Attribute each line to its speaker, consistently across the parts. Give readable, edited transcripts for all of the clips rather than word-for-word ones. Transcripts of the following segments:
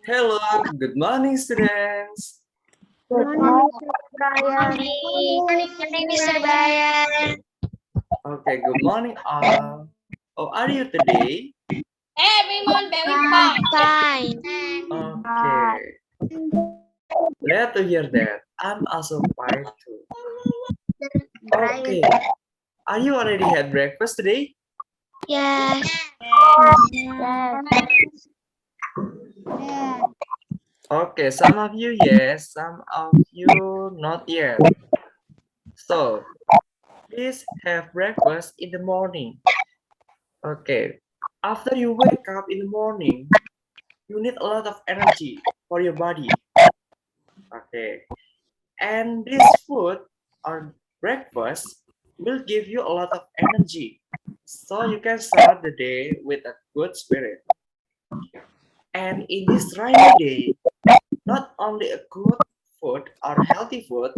Speaker 1: Hello, good morning, students.
Speaker 2: Good morning, Mr. Brian.
Speaker 3: Morning, Mr. Brian.
Speaker 1: Okay, good morning, all. How are you today?
Speaker 3: Everyone very fine. Fine.
Speaker 1: Okay, glad to hear that. I'm also fine too.
Speaker 2: Brian.
Speaker 1: Okay, are you already had breakfast today?
Speaker 3: Yes.
Speaker 2: Yes.
Speaker 1: Okay, some of you yes, some of you not yet. So, please have breakfast in the morning. Okay, after you wake up in the morning, you need a lot of energy for your body. Okay, and this food or breakfast will give you a lot of energy. So you can start the day with a good spirit. And in this rainy day, not only a good food or healthy food,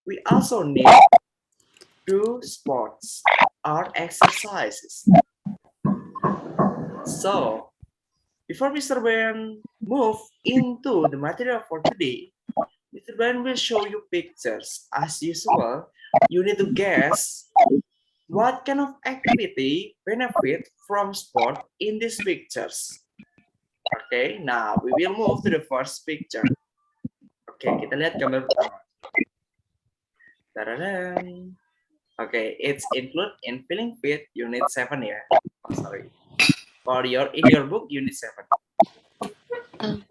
Speaker 1: we also need do sports or exercises. So before Mr. Ben move into the material for today, Mr. Ben will show you pictures. As usual, you need to guess what kind of activity benefit from sport in these pictures. Okay, now we will move to the first picture. Okay, kita lihat gambar pertama. Tadadam. Okay, it's include in feeling fit unit 7 ya. Oh, sorry. For your in your book unit 7.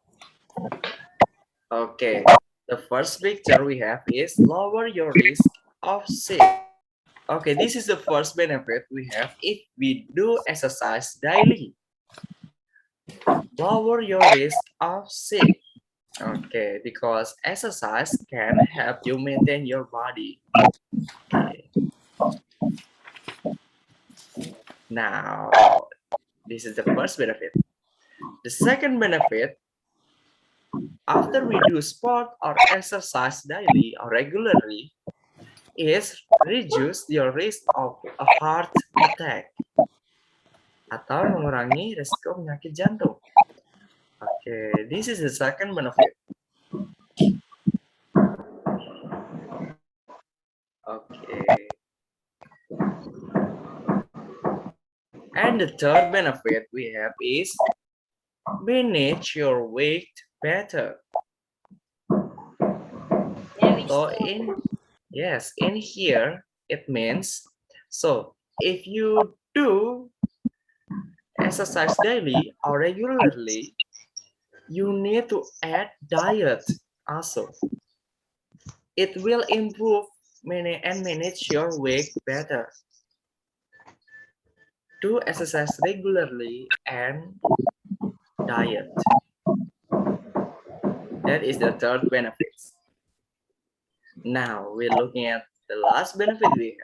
Speaker 1: Okay, the first picture we have is lower your risk of sick. Okay, this is the first benefit we have if we do exercise daily. Lower your risk of sick. Okay, because exercise can help you maintain your body. Okay. Now, this is the first benefit. The second benefit, after we do sport or exercise daily or regularly, is reduce your risk of a heart attack atau mengurangi risiko penyakit jantung. Okay, this is the second benefit. Okay. And the third benefit we have is manage your weight better. So in here it means so if you do exercise daily or regularly, you need to add diet also. It will improve and manage your weight better. Do exercise regularly and diet. That is the third benefit. Now we're looking at the last benefit we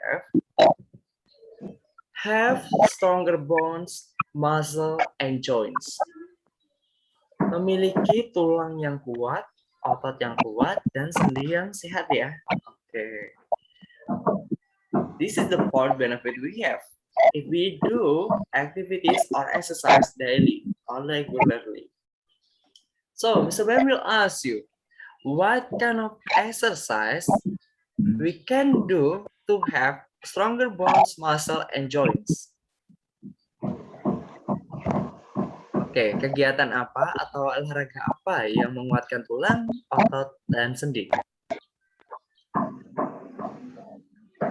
Speaker 1: have stronger bones, muscle, and joints. Memiliki tulang yang kuat, otot yang kuat, dan sendi yang sehat ya. Okay. This is the fourth benefit we have. If we do activities or exercise daily or regularly. So, Mr. Ben will ask you, what kind of exercise we can do to have stronger bones, muscle, and joints? Oke, kegiatan apa atau olahraga apa yang menguatkan tulang, otot, dan sendi?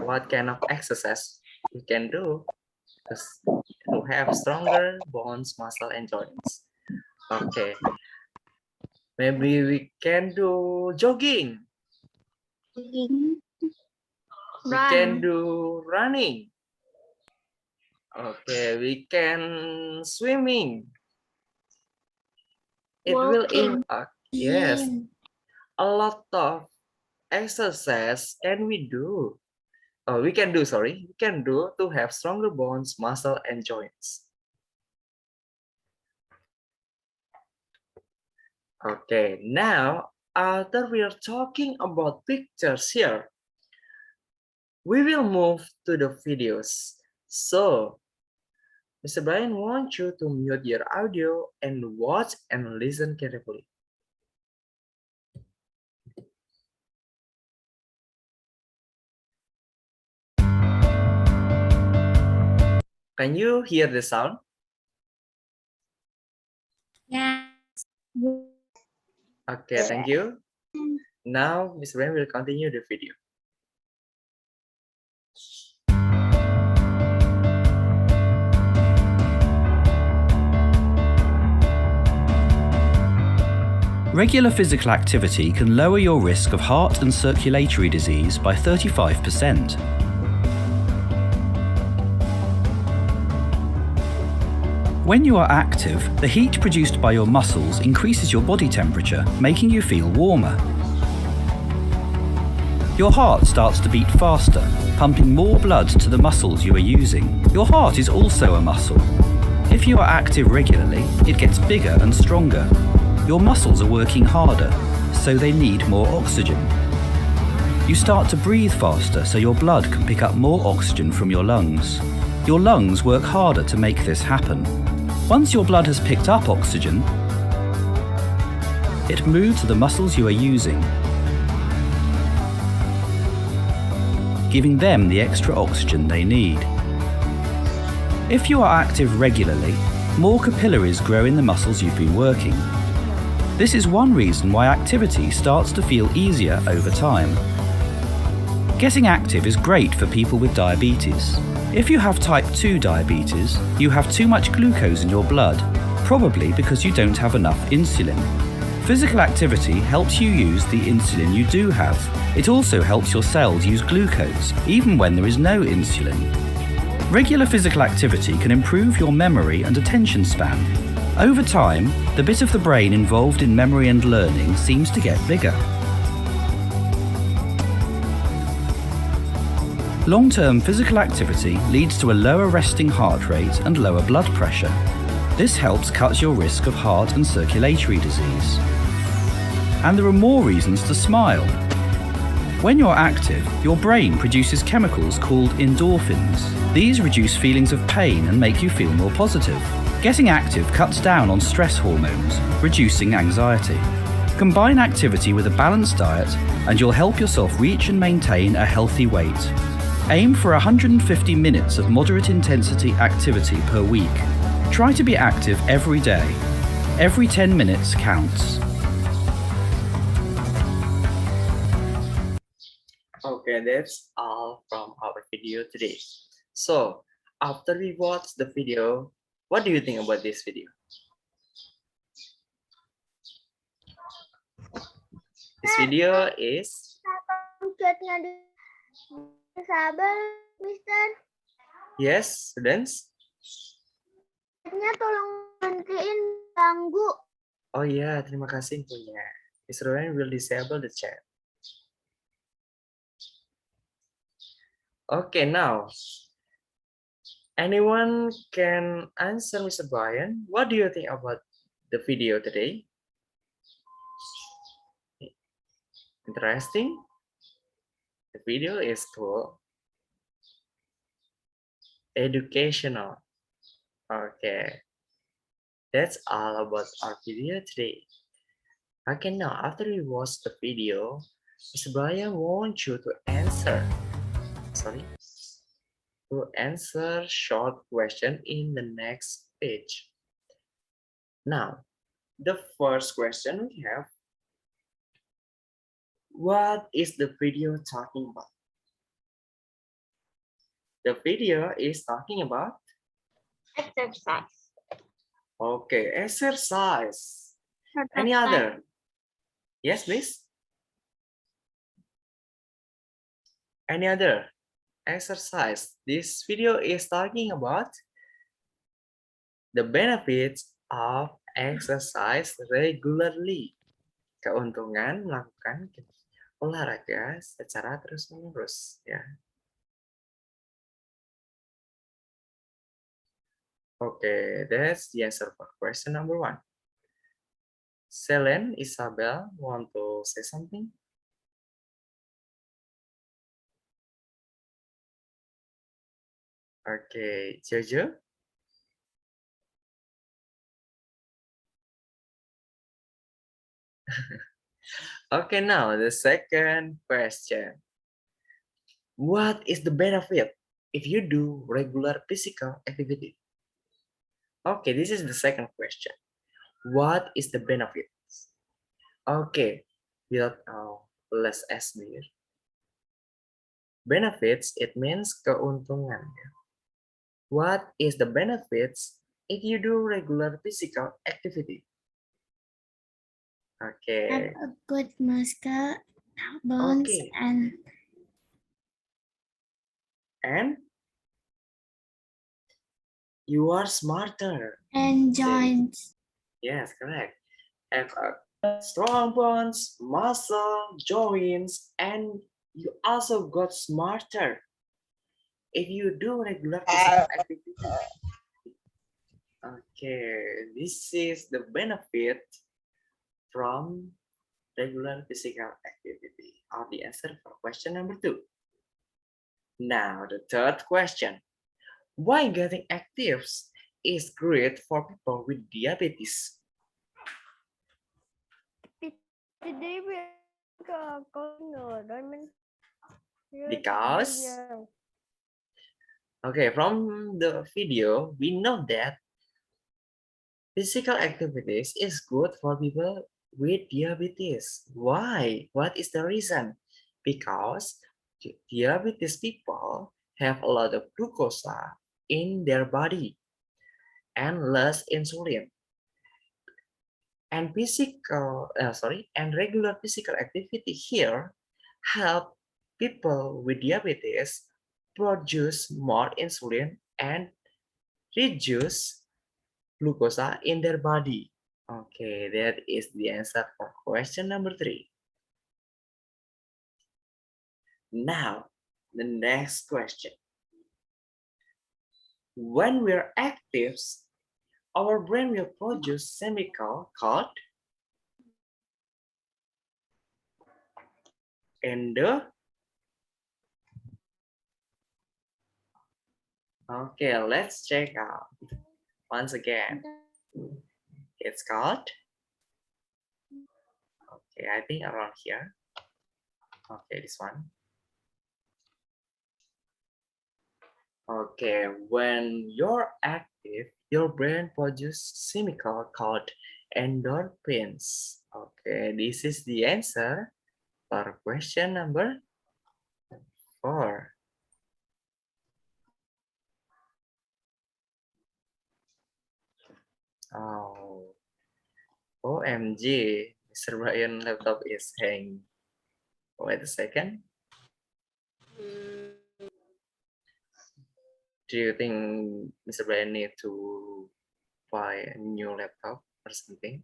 Speaker 1: What kind of exercise we can do to have stronger bones, muscle, and joints? Okay, maybe we can do jogging. We can do running. Okay, we can swimming. It will yes, a lot of exercise can we do. We can do to have stronger bones, muscle, and joints. Okay, now after we are talking about pictures here, we will move to the videos. So Mr. Brian wants you to mute your audio and watch and listen carefully. Can you hear the sound?
Speaker 2: Yes.
Speaker 1: Okay, thank you. Now, Mr. Brian will continue the video.
Speaker 4: Regular physical activity can lower your risk of heart and circulatory disease by 35%. When you are active, the heat produced by your muscles increases your body temperature, making you feel warmer. Your heart starts to beat faster, pumping more blood to the muscles you are using. Your heart is also a muscle. If you are active regularly, it gets bigger and stronger. Your muscles are working harder, so they need more oxygen. You start to breathe faster, so your blood can pick up more oxygen from your lungs. Your lungs work harder to make this happen. Once your blood has picked up oxygen, it moves to the muscles you are using, giving them the extra oxygen they need. If you are active regularly, more capillaries grow in the muscles you've been working. This is one reason why activity starts to feel easier over time. Getting active is great for people with diabetes. If you have type 2 diabetes, you have too much glucose in your blood, probably because you don't have enough insulin. Physical activity helps you use the insulin you do have. It also helps your cells use glucose, even when there is no insulin. Regular physical activity can improve your memory and attention span. Over time, the bit of the brain involved in memory and learning seems to get bigger. Long-term physical activity leads to a lower resting heart rate and lower blood pressure. This helps cut your risk of heart and circulatory disease. And there are more reasons to smile. When you're active, your brain produces chemicals called endorphins. These reduce feelings of pain and make you feel more positive. Getting active cuts down on stress hormones, reducing anxiety. Combine activity with a balanced diet and you'll help yourself reach and maintain a healthy weight. Aim for 150 minutes of moderate intensity activity per week. Try to be active every day. Every 10 minutes counts.
Speaker 1: Okay, that's all from our video today. So, after we watch the video, what do you think about this video? This video is...
Speaker 2: Sabar, Mister.
Speaker 1: Yes, students?
Speaker 2: Tolong berhentiin ganggu.
Speaker 1: Oh ya, terima kasih infonya. Mr. Ryan will disable the chat. Okay, now, anyone can answer Mr. Brian. What do you think about the video today? Interesting? The video is cool. Educational. Okay. That's all about our video today. Okay, now after we watch the video, Mr. Brian wants you to answer. To answer short question in the next page. Now, the first question we have, what is the video talking about? The video is talking about
Speaker 2: Exercise.
Speaker 1: okay, exercise. Any other? Yes, please. Any other? Exercise. This video is talking about the benefits of exercise regularly. Keuntungan melakukan olahraga secara terus-menerus, ya. Okay, that's the answer for question number 1. Selen, Isabel, want to say something? Okay, Jojo? Okay, now the second question. What is the benefit if you do regular physical activity? Okay, this is the second question. What is the benefit? Okay, without let's ask here. Benefits, it means keuntungan. What is the benefits if you do regular physical activity? Okay.
Speaker 2: Have a good muscle, bones,
Speaker 1: Okay.
Speaker 2: and
Speaker 1: And you are smarter.
Speaker 2: joints.
Speaker 1: Yes, correct. Have a strong bones, muscle, joints, and you also got smarter if you do regular physical activity. Okay, this is the benefit from regular physical activity. Are the answer for question number 2. Now, the third question. Why getting active is great for people with diabetes? Because, okay, from the video, we know that physical activities is good for people with diabetes. Why? What is the reason? Because diabetes people have a lot of glucose in their body and less insulin. And regular physical activity here help people with diabetes produce more insulin and reduce glucose in their body. Okay, that is the answer for question number 3. Now, the next question. When we are active, our brain will produce chemical called endo. Okay, let's check out once again. It's called, okay, I think around here. Okay, this one. Okay, when you're active, your brain produces chemical called endorphins. Okay, this is the answer for question number 4. Oh, OMG, Mr. Brian laptop is hanging. Wait a second. Do you think Mr. Brian need to buy a new laptop or something?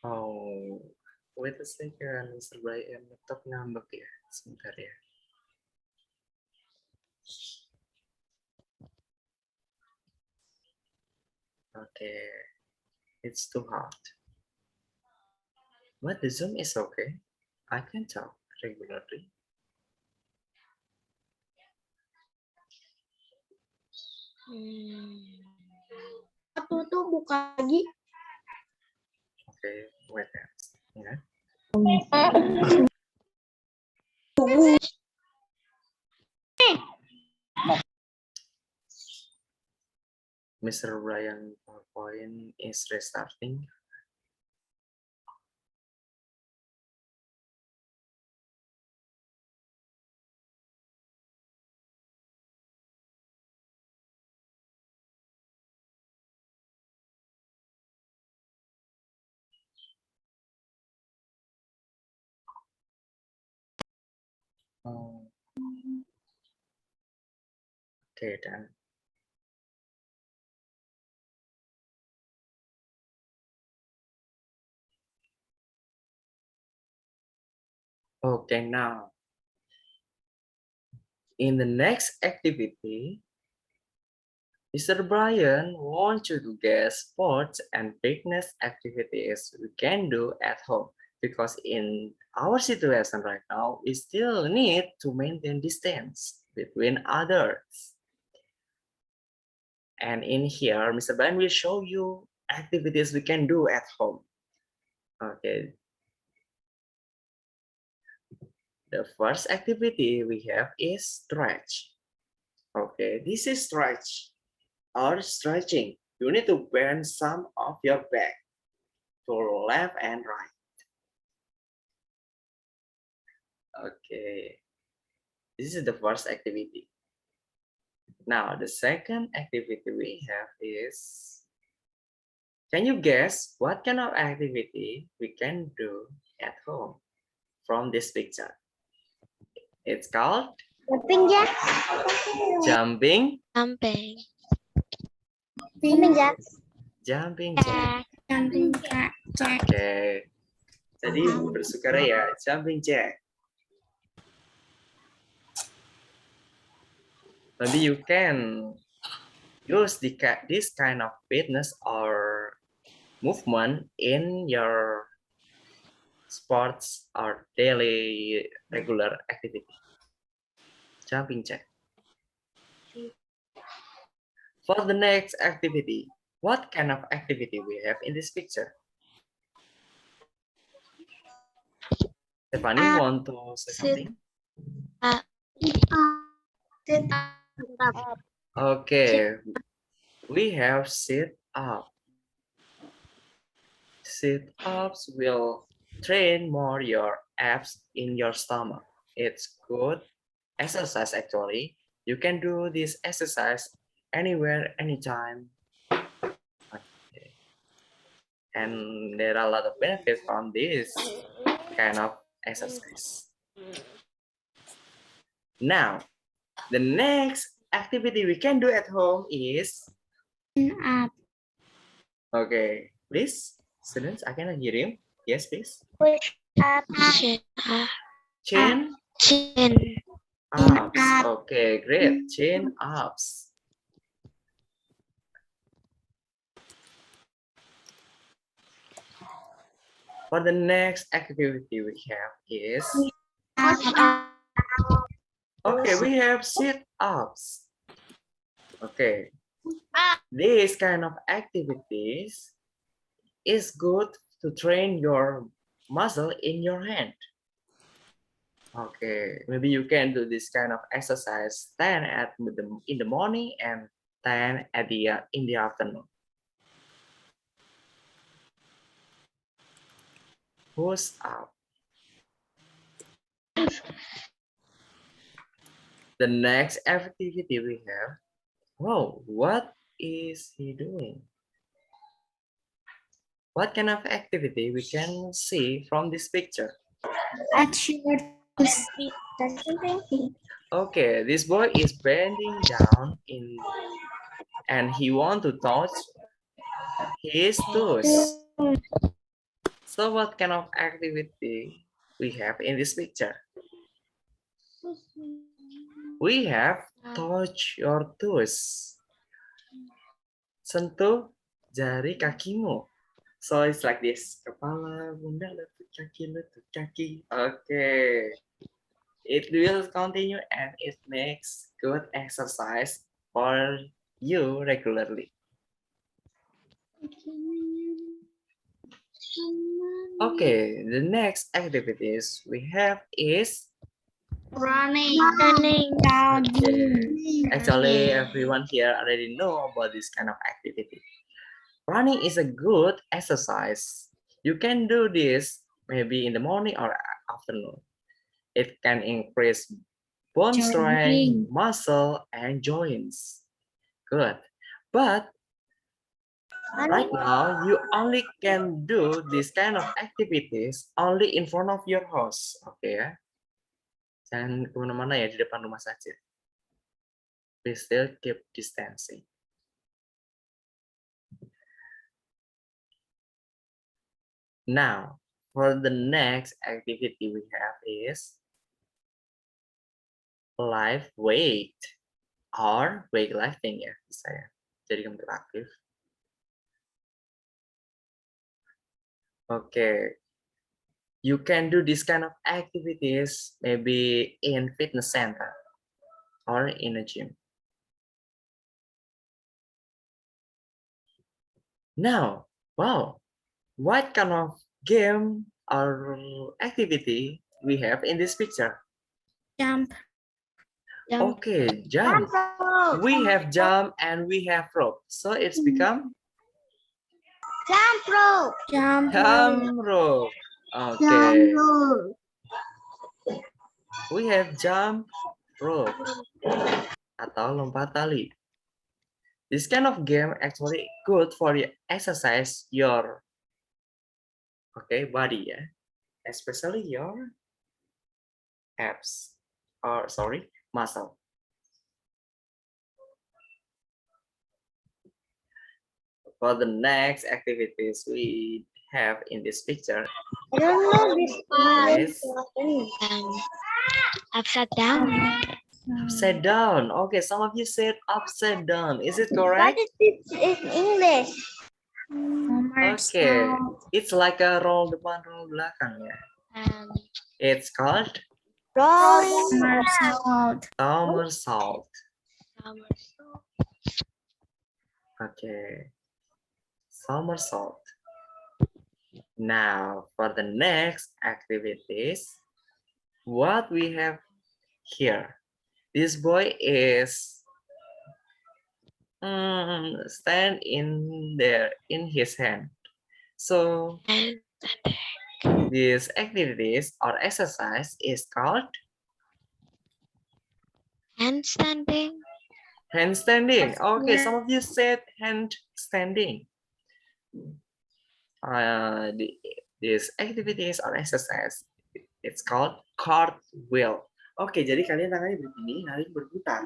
Speaker 1: Oh, wait a second, Mr. Brian laptop ngambek ya. Sebentar ya. Okay, it's too hot. But the Zoom is okay. I can talk regularly.
Speaker 2: Satu tuh buka lagi.
Speaker 1: Okay, wait a minute. Mr. Brian PowerPoint is restarting. Oh, okay then. Okay, now in the next activity, Mr. Brian wants you to guess sports and fitness activities we can do at home, because in our situation right now, we still need to maintain distance between others. And in here, Mr. Brian will show you activities we can do at home. Okay. The first activity we have is stretch. Okay, this is stretch or stretching. You need to bend some of your back to left and right. Okay, this is the first activity. Now, the second activity we have is, can you guess what kind of activity we can do at home from this picture? It's called
Speaker 3: Jumping jack.
Speaker 1: jumping,
Speaker 3: Jumping.
Speaker 2: Jumping
Speaker 3: jack.
Speaker 1: jumping jack.
Speaker 2: Jumping jack.
Speaker 1: Oke, jadi bersukaria jumping jack. Maybe you can use this kind of fitness or movement in your sports or daily regular activity. Jumping jack. For the next activity, what kind of activity we have in this picture? Stephanie want to say something?
Speaker 2: Sit up.
Speaker 1: Okay, we have sit up. Sit-ups will train more your abs in your stomach. It's good exercise actually. You can do this exercise anywhere, anytime. Okay. And there are a lot of benefits from this kind of exercise. Now, the next activity we can do at home is,
Speaker 2: Up.
Speaker 1: okay, please, students, I cannot hear you. Yes, please.
Speaker 3: Push up. Chin up.
Speaker 1: Chin
Speaker 3: Chin.
Speaker 1: ups.
Speaker 2: up.
Speaker 1: Okay, great. Chin ups. For the next activity we have is,
Speaker 3: Push up.
Speaker 1: okay, we have sit-ups. Okay, this kind of activities is good to train your muscle in your hand. Okay, maybe you can do this kind of exercise 10 in the morning and 10 at in the afternoon. Push up. The next activity we have. Whoa, what is he doing? What kind of activity we can see from this picture? Okay, this boy is bending down and he want to touch his toes. So what kind of activity we have in this picture? We have touch your toes. Sentuh jari kakimu. So it's like this. Kepala, bunda, lutut kaki, lutut kaki. Okay. It will continue and it makes good exercise for you regularly. Okay, the next activities we have is
Speaker 2: Running.
Speaker 1: okay. Actually, everyone here already know about this kind of activity. Running is a good exercise. You can do this maybe in the morning or afternoon. It can increase bone strength, muscle, and joints. Good. But right now, you only can do this kind of activities only in front of your house. Oke ya. Jangan kemana-mana ya, di depan rumah saja. Please still keep distancing. Now, for the next activity we have is live weight or weightlifting ya, bisa ya. Jadi kamu aktif. Okay, you can do this kind of activities maybe in fitness center or in a gym. Now, wow, what kind of game or activity we have in this picture?
Speaker 2: Jump.
Speaker 1: Okay, jump. We have jump and we have rope. So it's become
Speaker 3: Jump rope.
Speaker 2: Jump.
Speaker 1: jump rope. Okay, we have jump rope atau lompat tali. This kind of game actually good for you exercise your body, yeah, especially your abs or sorry muscle. For the next activities we have in this picture
Speaker 3: I don't know this
Speaker 1: is
Speaker 3: upside down.
Speaker 1: upside down. Okay, some of you said upside down. Is it
Speaker 3: What
Speaker 1: correct?
Speaker 3: is this in English?
Speaker 1: Okay, it's like a roll depan roll belakang ya. It's called
Speaker 3: Rolling.
Speaker 2: Somersault.
Speaker 1: somersault. Okay, somersault. Now for the next activities, what we have here. This boy is stand in there in his hand. So this activities or exercise is called
Speaker 3: Handstanding.
Speaker 1: handstanding. Okay,
Speaker 2: Yeah.
Speaker 1: some of you said handstanding. This activities or exercise it's called cartwheel. Oke, jadi kalian tangannya begini, lalu berputar.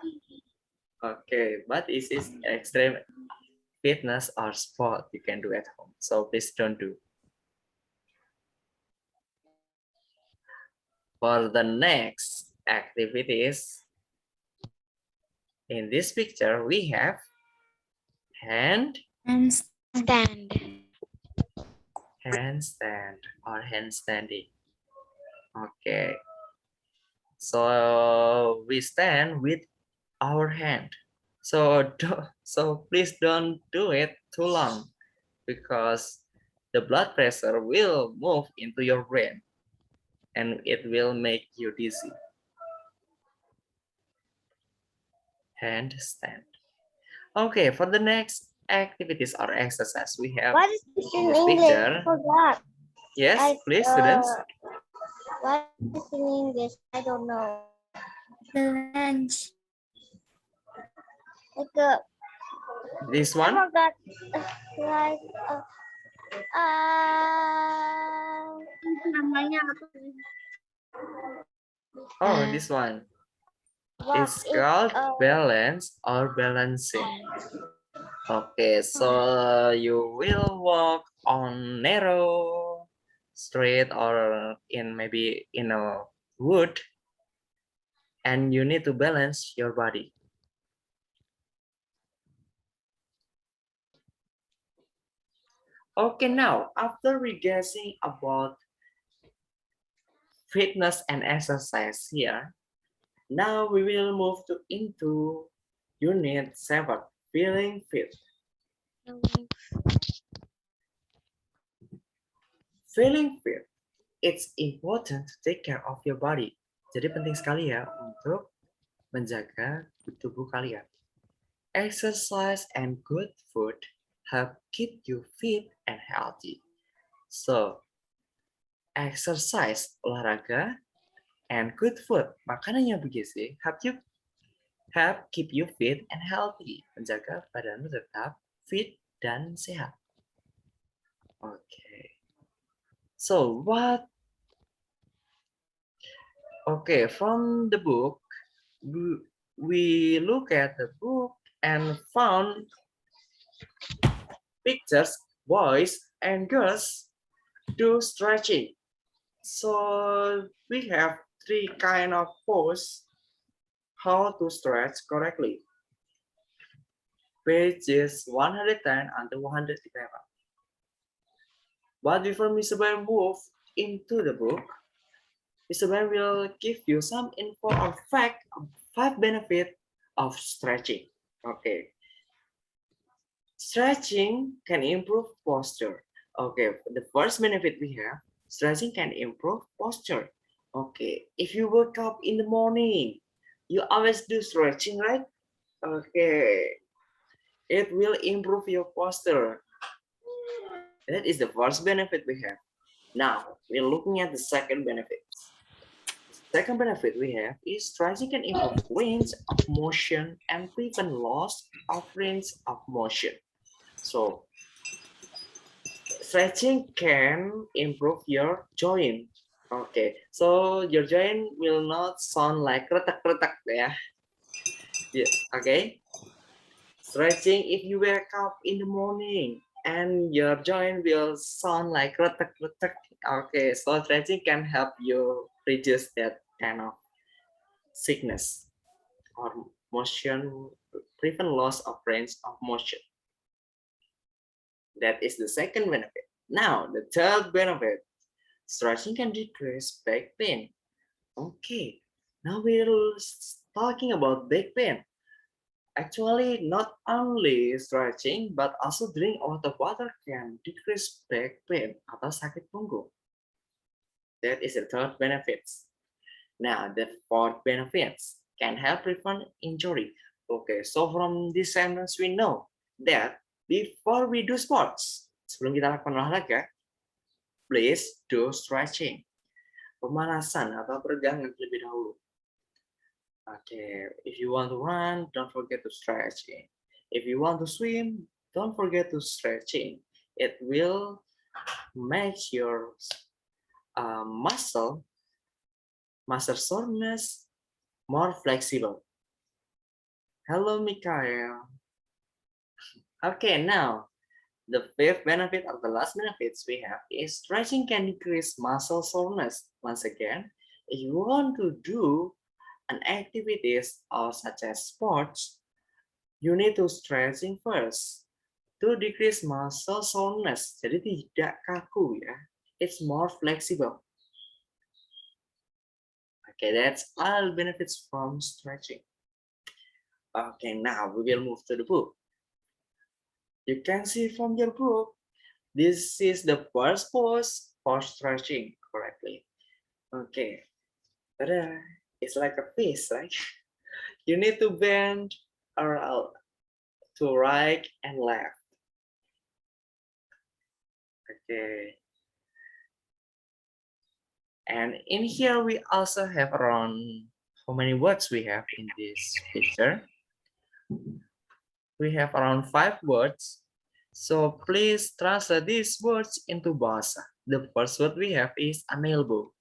Speaker 1: Oke, but this is extreme fitness or sport you can do at home. So please don't do. For the next activities, in this picture we have hand
Speaker 2: And
Speaker 3: Stand.
Speaker 1: handstand or handstanding. Okay. So we stand with our hand. So please don't do it too long because the blood pressure will move into your brain and it will make you dizzy. Handstand. Okay, for the next activities or exercise we have
Speaker 3: What is this in
Speaker 1: this
Speaker 3: English?
Speaker 1: picture.
Speaker 3: I forgot.
Speaker 1: Yes, please, students.
Speaker 3: What is in English? I don't know.
Speaker 2: lunge.
Speaker 3: Like a,
Speaker 1: This
Speaker 3: I
Speaker 1: one.
Speaker 3: forgot. Like
Speaker 2: Namanya apa?
Speaker 1: Oh, this one.
Speaker 3: walk
Speaker 1: It's
Speaker 3: it,
Speaker 1: called balance or balancing. Okay, so you will walk on narrow street or in maybe in a wood and you need to balance your body. Okay, now after we guessing about fitness and exercise here, now we will move into unit 7, feeling fit. Feeling fit, it's important to take care of your body. Jadi penting sekali ya untuk menjaga tubuh kalian. Exercise and good food help keep you fit and healthy. So, exercise, olahraga, and good food, makanan yang bergizi, help keep you fit and healthy. Menjaga badanmu tetap fit dan sehat. Okay. So, okay, from the book, we look at the book and found pictures, boys and girls do stretching. So we have 3 kind of pose how to stretch correctly. Pages 110 until 111. But before Mr. Ben move into the book, Mr. Ben will give you some info or fact of 5 benefits of stretching. Okay. Stretching can improve posture. Okay, the first benefit we have, stretching can improve posture. Okay, if you wake up in the morning, you always do stretching, right? Okay, it will improve your posture. That is the first benefit we have. Now, we're looking at the second benefit. The second benefit we have is stretching can improve range of motion and prevent loss of range of motion. So, stretching can improve your joint. Okay, so your joint will not sound like retak-retak, yeah. Yeah. Okay, stretching if you wake up in the morning and your joint will sound like retak-retak. Okay, so stretching can help you reduce that kind of sickness or motion, prevent loss of range of motion. That is the second benefit. Now, the third benefit, stretching can decrease back pain. Okay, now we're talking about back pain. Actually, not only stretching, but also drink a lot of water can decrease back pain atau sakit punggung. That is the third benefits. Now, the fourth benefits can help prevent injury. Okay, so from this sentence we know that before we do sports, sebelum kita lakukan olahraga, please do stretching. Pemanasan atau peregangan terlebih dahulu. Okay, if you want to run, don't forget to stretching. If you want to swim, don't forget to stretching. It will make your muscle soreness more flexible. Hello, Mikael. Okay, now the fifth benefit or the last benefits we have is stretching can decrease muscle soreness. Once again, if you want to do an activities or such as sports, you need to stretching first to decrease muscle soreness. Jadi tidak kaku ya. It's more flexible. Okay, that's all benefits from stretching. Okay, now we will move to the book. You can see from your book, this is the first pose for stretching correctly. Okay, ta-da. It's like a face, right? You need to bend around to right and left. Okay. And in here, we also have around, how many words we have in this picture? We have around 5 words. So please translate these words into bahasa. The first word we have is an elbow.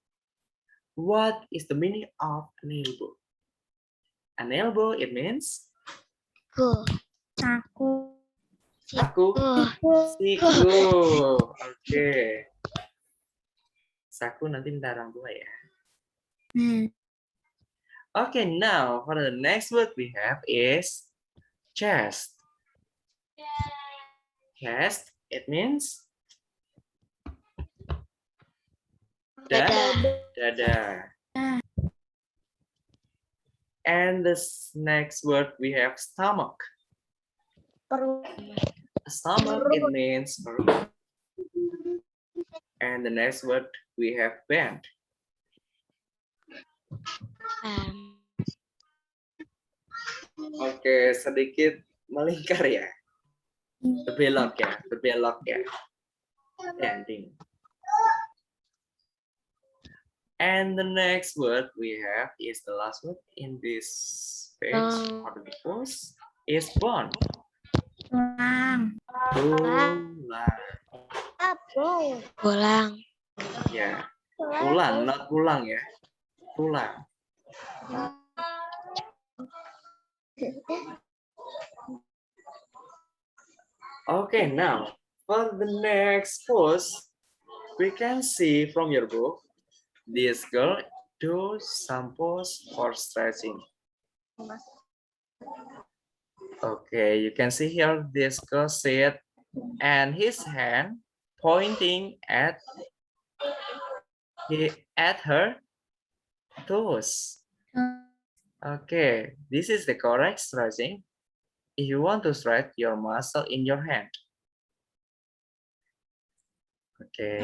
Speaker 1: What is the meaning of an elbow? An elbow, it means
Speaker 3: Go.
Speaker 2: Saku.
Speaker 1: saku, siku. Oke. Saku nanti minta orang tua ya. Okay, now for the next word we have is chest. Chest, it means dada. And this next word we have stomach.
Speaker 3: Perut.
Speaker 1: Stomach, it means perut. And the next word we have bend. Oke, sedikit melingkar ya. Berbelok ya. Bending. And the next word we have is the last word in this page or the post is bone.
Speaker 2: Tulang.
Speaker 3: Tulang.
Speaker 1: Ya, tulang, not pulang ya. Tulang. Okay, now for the next pose, we can see from your book, this girl do some pose for stretching. Okay, you can see here this girl sit and his hand pointing at her toes. Okay, this is the correct stretching. if you want to stretch your muscle in your hand. Okay.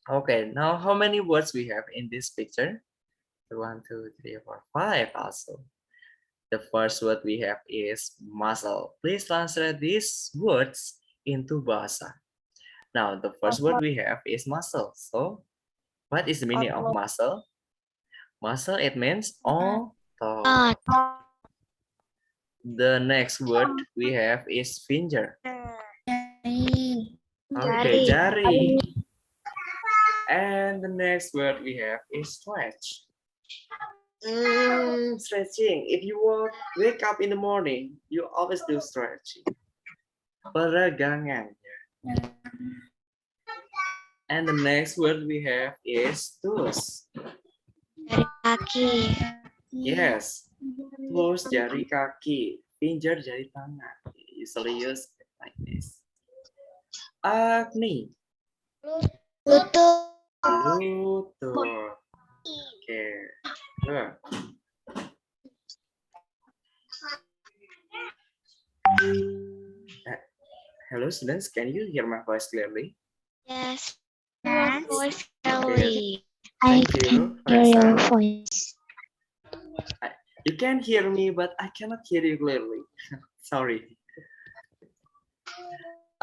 Speaker 1: Okay, now how many words we have in this picture? 1, 2, 3, 4, 5 also. The first word we have is muscle. Please translate these words into bahasa. Now, the first word we have is muscle. So, what is the meaning of muscle? Muscle, it means otot. The next word we have is finger. Okay, jari. And the next word we have is stretch. Stretching. If you wake up in the morning, you always do stretching. Peregangan. And the next word we have is toes.
Speaker 3: Jari kaki.
Speaker 1: Yes. Toes, jari kaki. Finger, jari tangan. Usually use it like this. Knee.
Speaker 3: Lutut.
Speaker 1: Lutut. Okay. Good. Hello students, can you hear my voice clearly?
Speaker 3: Yes.
Speaker 2: Yes.
Speaker 3: Voice
Speaker 1: Okay.
Speaker 3: I
Speaker 1: Thank you.
Speaker 3: can hear your
Speaker 1: Reza.
Speaker 3: voice.
Speaker 1: You can hear me, but I cannot hear you clearly. Sorry.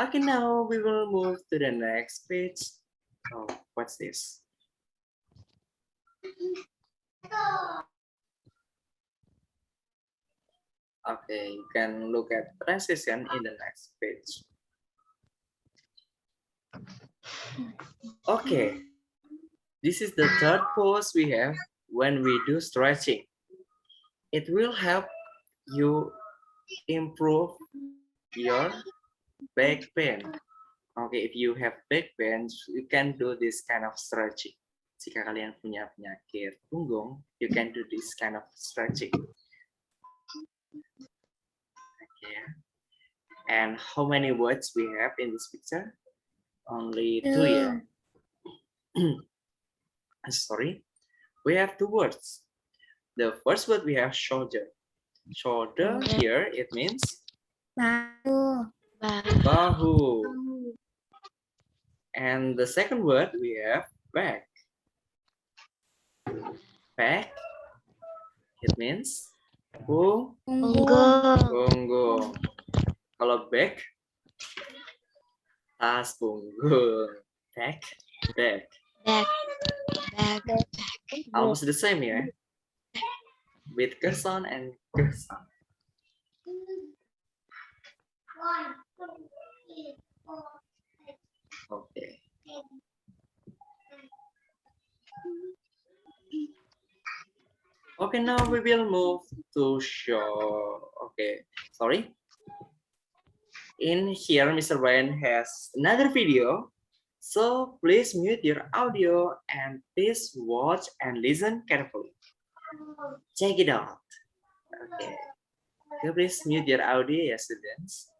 Speaker 1: Okay, now we will move to the next page. Oh, what's this? Okay, you can look at transition in the next page. Okay, this is the third pose we have when we do stretching. It will help you improve your back pain. Okay, if you have back pain, you can do this kind of stretching. Jika kalian punya penyakit punggung, you can do this kind of stretching. Okay. And how many words we have in this picture? Only 2, yeah. Sorry. We have 2 words. The first word we have shoulder. Shoulder here, it means
Speaker 2: Bahu.
Speaker 1: bahu. And the second word we have back. Back, it means punggung. Kalau back, tas punggung. Back.
Speaker 3: Back.
Speaker 1: Almost the same, yeah? With person and person. Okay. Okay, now we will move to show. Okay, sorry. In here, Mr. Brian has another video. So please mute your audio and please watch and listen carefully. Check it out. Okay. Okay, please mute your audio, yes, students.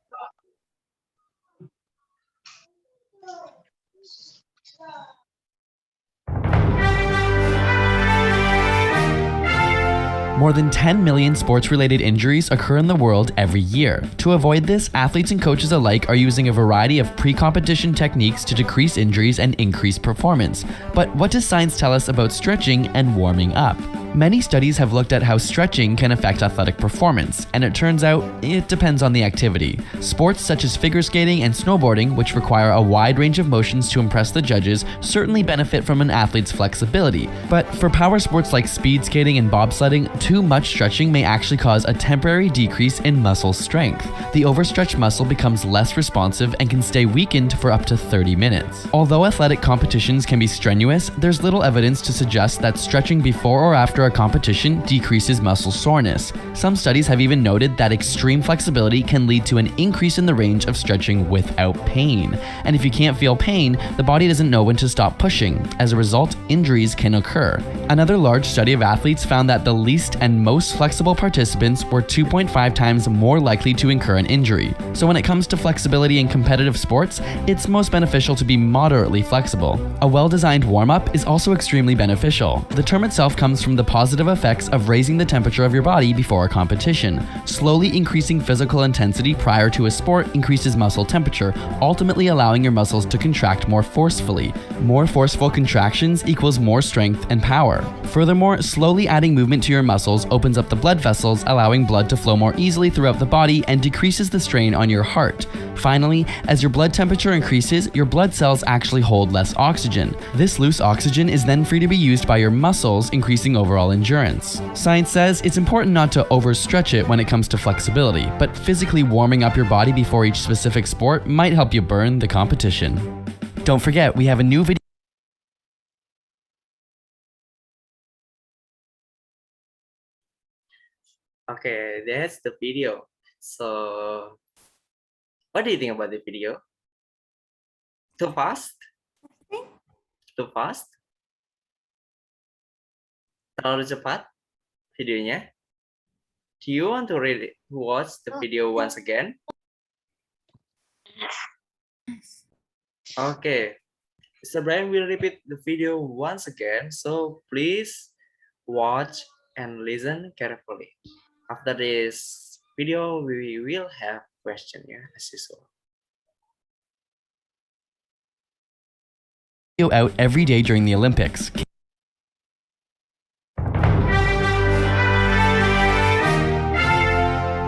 Speaker 5: More than 10 million sports-related injuries occur in the world every year. To avoid this, athletes and coaches alike are using a variety of pre-competition techniques to decrease injuries and increase performance. But what does science tell us about stretching and warming up? Many studies have looked at how stretching can affect athletic performance, and it turns out it depends on the activity. Sports such as figure skating and snowboarding, which require a wide range of motions to impress the judges, certainly benefit from an athlete's flexibility. But for power sports like speed skating and bobsledding, too much stretching may actually cause a temporary decrease in muscle strength. The overstretched muscle becomes less responsive and can stay weakened for up to 30 minutes. Although athletic competitions can be strenuous, there's little evidence to suggest that stretching before or after a competition decreases muscle soreness. Some studies have even noted that extreme flexibility can lead to an increase in the range of stretching without pain. And if you can't feel pain, the body doesn't know when to stop pushing. As a result, injuries can occur. Another large study of athletes found that the least and most flexible participants were 2.5 times more likely to incur an injury. So when it comes to flexibility in competitive sports, it's most beneficial to be moderately flexible. A well-designed warm-up is also extremely beneficial. The term itself comes from the positive effects of raising the temperature of your body before a competition. Slowly increasing physical intensity prior to a sport increases muscle temperature, ultimately allowing your muscles to contract more forcefully. More forceful contractions equals more strength and power. Furthermore, slowly adding movement to your muscles opens up the blood vessels, allowing blood to flow more easily throughout the body and decreases the strain on your heart. Finally, as your blood temperature increases, your blood cells actually hold less oxygen. This loose oxygen is then free to be used by your muscles, increasing overall endurance. Science says it's important not to overstretch it when it comes to flexibility, but physically warming up your body before each specific sport might help you burn the competition. Don't forget, we have a new video.
Speaker 1: Okay, that's the video. So, what do you think about the video? Too fast? Too fast? Terlalu cepat videonya? Do you want to watch the video once again? Okay, Mr. Brian will repeat the video once again, so please watch and listen carefully. After this video, we will have question, yeah, as usual.
Speaker 5: Out every day during the Olympics.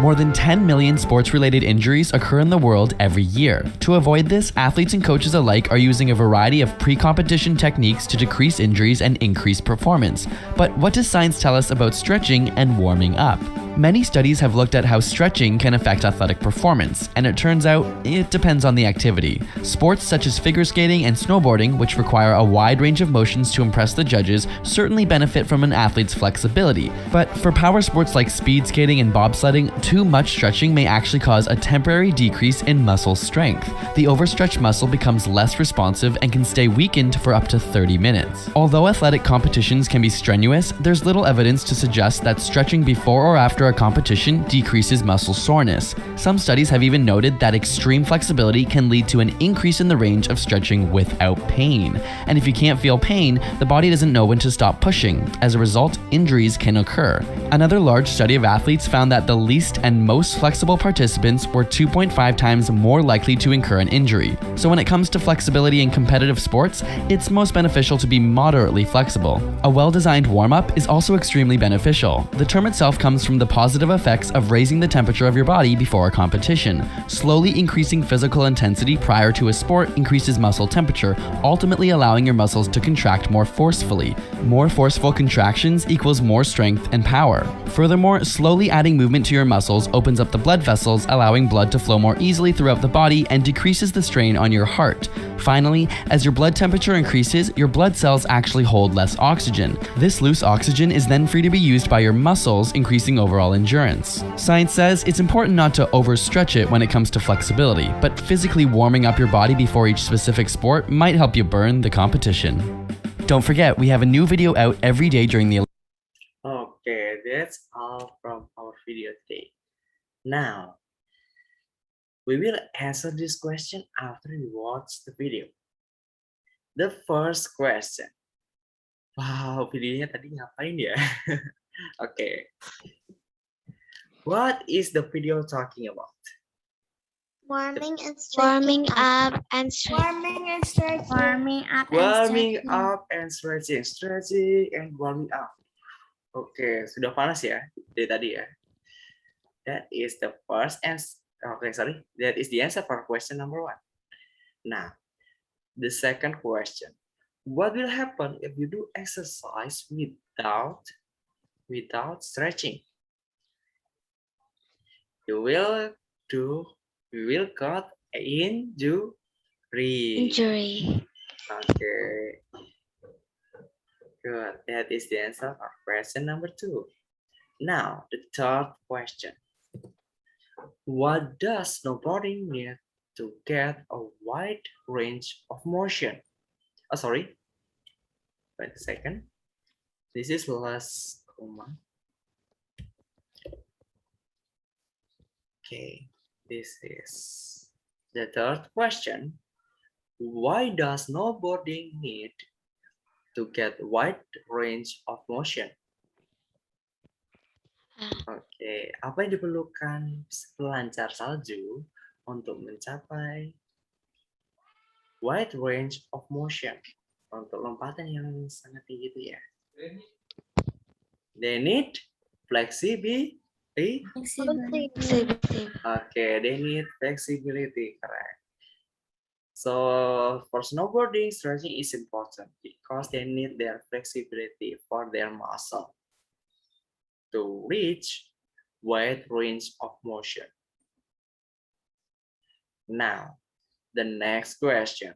Speaker 5: More than 10 million sports-related injuries occur in the world every year. To avoid this, athletes and coaches alike are using a variety of pre-competition techniques to decrease injuries and increase performance. But what does science tell us about stretching and warming up? Many studies have looked at how stretching can affect athletic performance, and it turns out it depends on the activity. Sports such as figure skating and snowboarding, which require a wide range of motions to impress the judges, certainly benefit from an athlete's flexibility. But for power sports like speed skating and bobsledding, too much stretching may actually cause a temporary decrease in muscle strength. The overstretched muscle becomes less responsive and can stay weakened for up to 30 minutes. Although athletic competitions can be strenuous, there's little evidence to suggest that stretching before or after a competition decreases muscle soreness. Some studies have even noted that extreme flexibility can lead to an increase in the range of stretching without pain. And if you can't feel pain, the body doesn't know when to stop pushing. As a result, injuries can occur. Another large study of athletes found that the least and most flexible participants were 2.5 times more likely to incur an injury. So when it comes to flexibility in competitive sports, it's most beneficial to be moderately flexible. A well-designed warm-up is also extremely beneficial. The term itself comes from the positive effects of raising the temperature of your body before a competition. Slowly increasing physical intensity prior to a sport increases muscle temperature, ultimately allowing your muscles to contract more forcefully. More forceful contractions equals more strength and power. Furthermore, slowly adding movement to your muscles opens up the blood vessels, allowing blood to flow more easily throughout the body and decreases the strain on your heart. Finally, as your blood temperature increases, your blood cells actually hold less oxygen. This loose oxygen is then free to be used by your muscles, increasing overall endurance. Science says it's important not to overstretch it when it comes to flexibility, but physically warming up your body before each specific sport might help you burn the competition. Don't forget, we have a new video out every day during the
Speaker 1: Okay, that's all from our video today. Now, we will answer this question after we watch the video. The first question. Wow, videonya tadi ngapain ya? Okay. What is the video talking about?
Speaker 3: Warming and stretching.
Speaker 2: Warming up and stretching.
Speaker 3: Warming and stretching.
Speaker 2: Warming up and
Speaker 1: Warming
Speaker 2: stretching.
Speaker 1: up and stretching. Stretching and warming up. Oke, sudah panas ya dari tadi ya. That is the first answer. Okay, sorry. That is the answer for question number 1. Now, the second question. What will happen if you do exercise without stretching? You will got injury. Okay. Good. That is the answer for question number 2. Now, the third question. What does snowboarding need to get a wide range of motion? Oh, sorry. Wait a second. This is last comma. Okay. This is the third question. Why does snowboarding need to get wide range of motion? Oke, apa yang diperlukan pelancar salju untuk mencapai wide range of motion? Untuk lompatan yang sangat tinggi itu ya. They need flexibility. Okay, they need flexibility, correct. So for snowboarding, stretching is important because they need their flexibility for their muscle to reach wide range of motion. Now, the next question.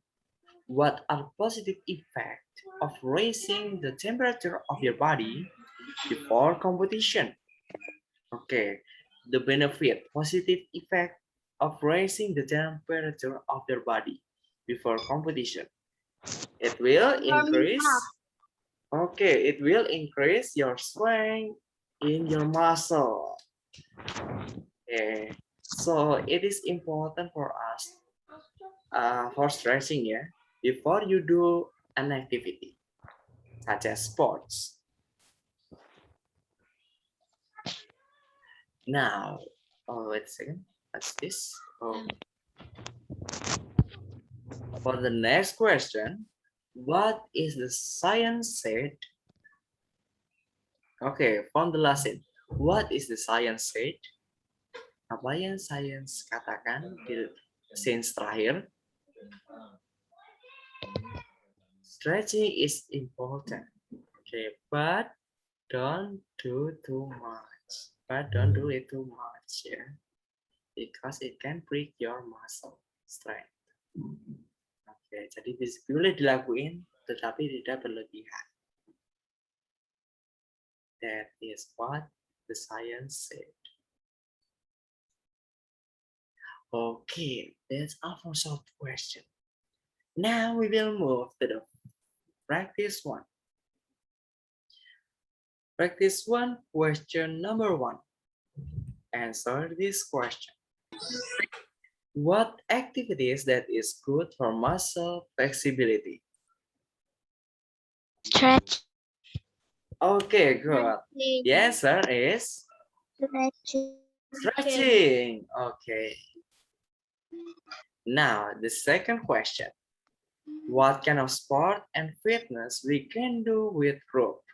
Speaker 1: What are positive effects of raising the temperature of your body before competition? Okay, the benefit, positive effect of raising the temperature of your body before competition. It will increase, okay, it will increase your strength in your muscle. Okay, so it is important for us for stretching, yeah, before you do an activity such as sports. Now, oh, wait a second, what's this? Oh. For the next question, what is the science said? Okay, from the lesson, what is the science said? Apa yang sains katakan di sains terakhir? Stretching is important. Okay, but don't do too much. But don't do it too much, yeah, because it can break your muscle strength. Oke, jadi boleh dilakuin, tetapi tidak berlebihan. That is what the science said. Okay, that's all for short question. Now we will move to the practice one. Practice one, question number 1. Answer this question. What activities that is good for muscle flexibility?
Speaker 2: Stretch.
Speaker 1: Okay, good. The answer is stretching. Okay. Now, the second question. What kind of sport and fitness we can do with rope?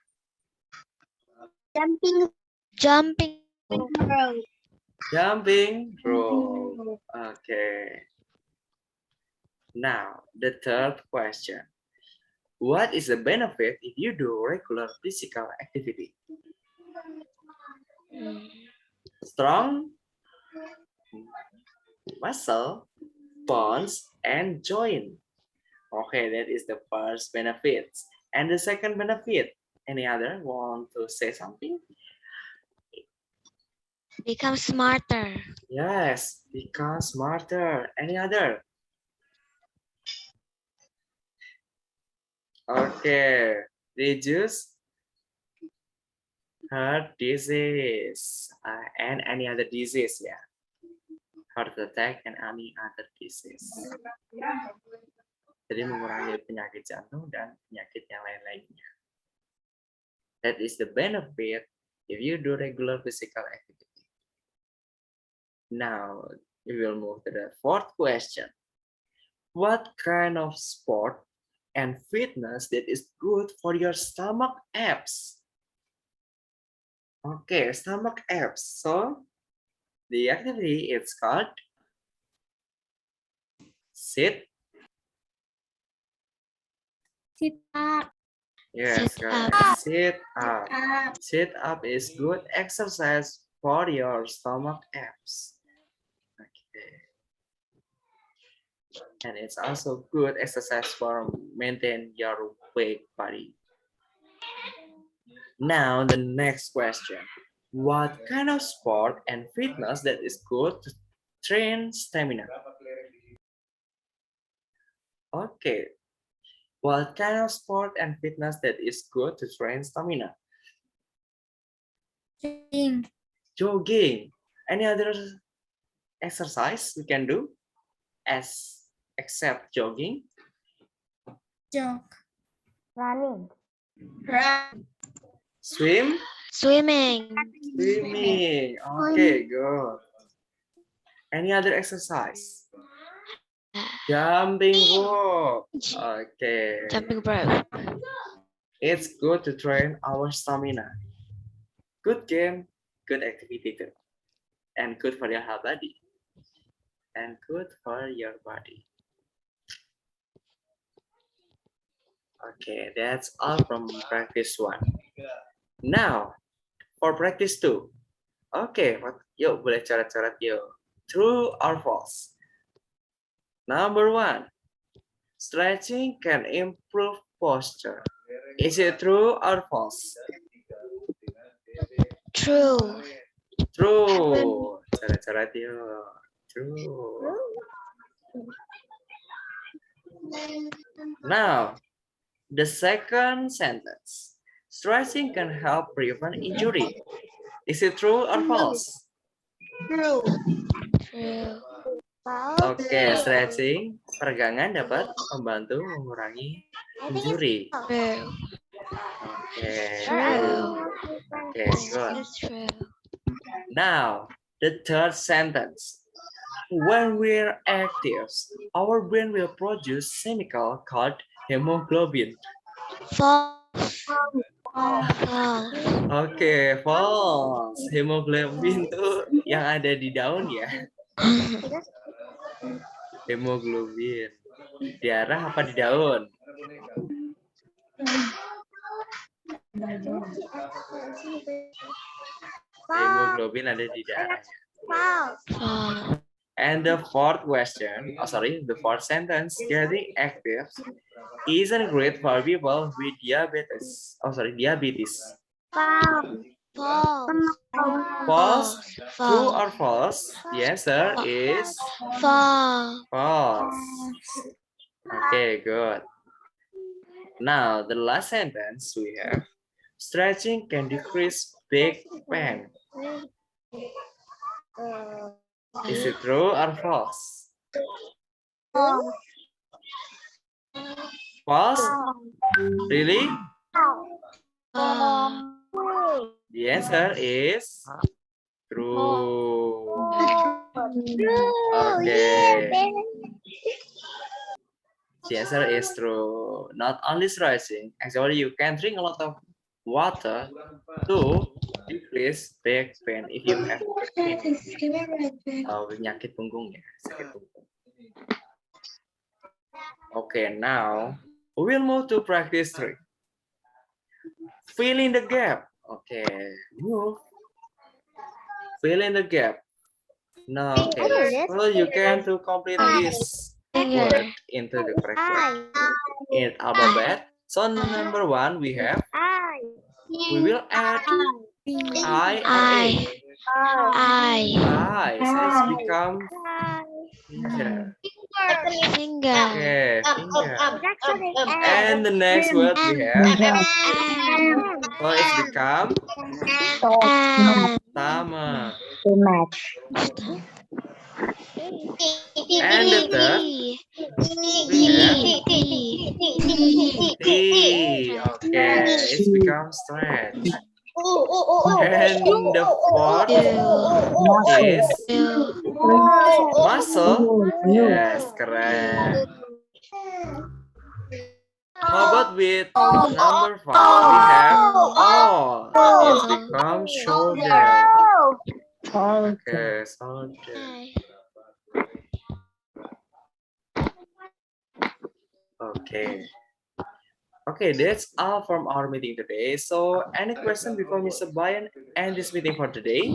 Speaker 2: Jumping.
Speaker 1: Jumping rope. Okay. Now, the third question. What is the benefit if you do regular physical activity? Strong muscle, bones, and joint. Okay, that is the first benefit. And the second benefit, any other want to say something?
Speaker 2: Become smarter.
Speaker 1: Yes, become smarter. Any other? Okay, reduce heart disease and any other disease, yeah. Heart attack and any other disease. Jadi mengurangi penyakit jantung dan penyakit yang lain-lainnya. That is the benefit if you do regular physical activity. Now, we will move to the fourth question. What kind of sport and fitness that is good for your stomach abs? Okay, stomach abs. So, the activity is called sit.
Speaker 3: Sit up.
Speaker 1: Yes,
Speaker 2: Sit
Speaker 1: correct.
Speaker 2: up.
Speaker 1: Sit up. Sit up is good exercise for your stomach abs. Okay. And it's also good exercise for maintain your weight body. Now the next question. What kind of sport and fitness that is good to train stamina? Okay. What kind of sport and fitness that is good to train stamina? Jogging. Any other exercise we can do as except jogging?
Speaker 3: Running.
Speaker 1: Swim.
Speaker 2: Swimming.
Speaker 1: Swimming. Okay, good. Any other exercise? Jumping rope. Okay.
Speaker 2: Jumping rope.
Speaker 1: It's good to train our stamina. Good game, good activity too. And good for your whole body. And good for your body. Okay, that's all from practice 1. Now, for practice 2. Okay, yuk boleh coret-coret yuk. True or false? Number 1. Stretching can improve posture. Is it true or false?
Speaker 2: True.
Speaker 1: True. Coret-coret yuk. True. Now, the second sentence. Stretching can help prevent injury. Is it true or false?
Speaker 3: True.
Speaker 2: True.
Speaker 1: Oke, stretching, peregangan dapat membantu mengurangi injury.
Speaker 2: True.
Speaker 1: Oke,
Speaker 2: True.
Speaker 1: oke, good.
Speaker 2: It's true.
Speaker 1: Now, the third sentence. When we're active, our brain will produce chemical called hemoglobin.
Speaker 2: False. False.
Speaker 1: Oke, false. Hemoglobin tuh yang ada di daun ya. Hemoglobin. Di darah apa di daun? Hemoglobin ada di darah.
Speaker 3: False.
Speaker 2: False.
Speaker 1: And the fourth question, the fourth sentence, getting active isn't great for people with diabetes. Diabetes.
Speaker 3: False.
Speaker 2: False.
Speaker 1: False, true
Speaker 2: False.
Speaker 1: or false? The answer is
Speaker 2: False.
Speaker 1: false. Okay, good. Now, the last sentence we have, stretching can decrease back pain. Is it true or false? False? Really?
Speaker 2: False.
Speaker 1: The answer is true. Okay. The answer is true. Not only stretching, actually you can drink a lot of water to decrease back pain if you have back pain. Penyakit punggung ya, sakit punggung. Okay, now we'll move to practice 3. Fill in the gap. Okay, move. Fill in the gap. No, okay. So you can to complete this word into the correct word in alphabet. So number 1 we have. We will add I or A. I. So it's become finger.
Speaker 2: Finger.
Speaker 1: Okay, finger. And the next word we have. So it's become stomach. And the third we have T. Okay, it's become stretch. And the fourth is muscle. Yes, correct. How about with number 5? We have all. It's become shoulder. Okay, shoulder. Okay. Okay, that's all from our meeting today. So, any question before Mr. Brian end this meeting for today?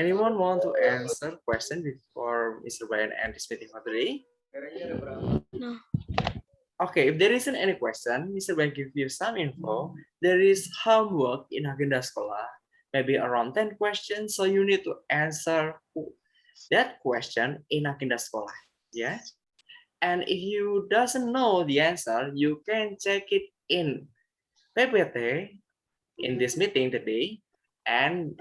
Speaker 1: Anyone want to answer question before Mr. Brian end this meeting for today?
Speaker 2: No.
Speaker 1: Okay, if there isn't any question, Mr. Brian give you some info. There is homework in agenda sekolah, maybe around 10 questions. So you need to answer that question in agenda sekolah. Yeah. And if you doesn't know the answer, you can check it in PPT in this meeting today. And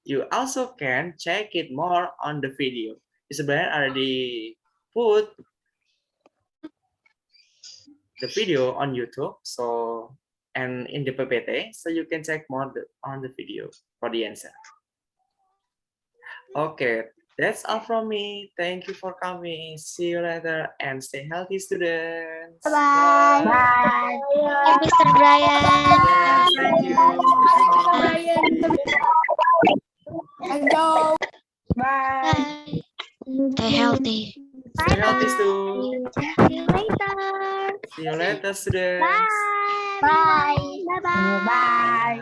Speaker 1: you also can check it more on the video. Mr. Brian already put the video on YouTube. So and in the PPT, so you can check more on the video for the answer. Okay, that's all from me. Thank you for coming. See you later and stay healthy, students.
Speaker 3: Bye.
Speaker 1: Bye.
Speaker 2: Thank you, Mr. Brian.
Speaker 1: Yes, thank you.
Speaker 2: Bye. Stay healthy.
Speaker 1: Stay healthy, too.
Speaker 3: See you later.
Speaker 1: See you later, students.
Speaker 3: Bye. Bye. Bye. Bye.
Speaker 1: Bye.